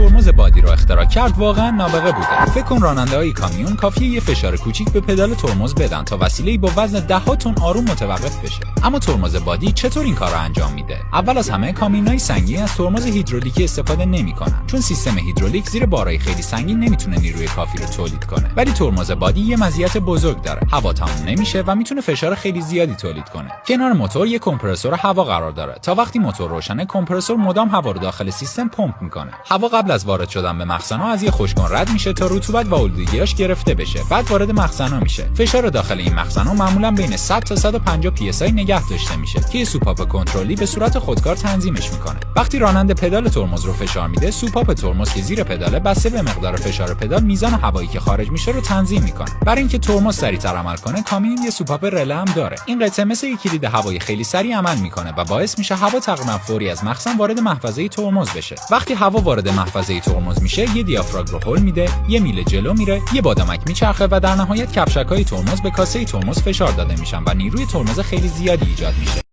ترمز بادی رو اختراع کرد واقعا نابغه بوده. فکر کن راننده‌های کامیون کافیه یه فشار کوچیک به پدال ترمز بدن تا وسیله‌ای با وزن ده‌ها تن آروم متوقف بشه. اما ترمز بادی چطور این کار رو انجام میده؟ اول از همه کامیون‌های سنگین از ترمز هیدرولیکی استفاده نمی‌کنن، چون سیستم هیدرولیک زیر بارهای خیلی سنگین نمیتونه نیروی کافی رو تولید کنه. ولی ترمز بادی یه مزیت بزرگ داره. هوا تموم نمیشه و میتونه فشار خیلی زیادی تولید کنه. کنار موتور یه کمپرسور هوا قرار داره. تا وقتی موتور روشنه، کمپرسور مدام هوا رو داخل سیستم پمپ میکنه. هوا قبل از وارد شدن به مخزن‌ها از یه خشککن رد میشه تا رطوبت و آلودگی‌هاش گرفته بشه. بعد وارد مخزن‌ها میشه. فشار داخل این مخزن‌ها معمولاً بین 100 تا 150 psi نگه داشته میشه که یه سوپاپ کنترلی به صورت خودکار تنظیمش میکنه. وقتی راننده پدال ترمز رو فشار میده، سوپاپ ترمز که زیر پداله بسته به مقدار فشار پدال میزان هوایی که خارج میشه رو تنظیم میکنه. برای اینکه ترمز سریعتر عمل کنه، کامیون یه سوپاپ رله هم داره. این قطعه مثل یک کلید هوایی خیلی سریع عمل میکنه و باعث میشه هوا تقریبا فوری از مخزن وارد محفظه ترمز بشه. وقتی هوا وارد محفظه ترمز میشه، یه دیافراگم رو هل میده، یه میله جلو میره، یه بادامک میچرخه و در نهایت کفشک‌های ترمز به کاسه ترمز فشار داده میشن و نیروی ترمز خیلی زیادی ایجاد میشه.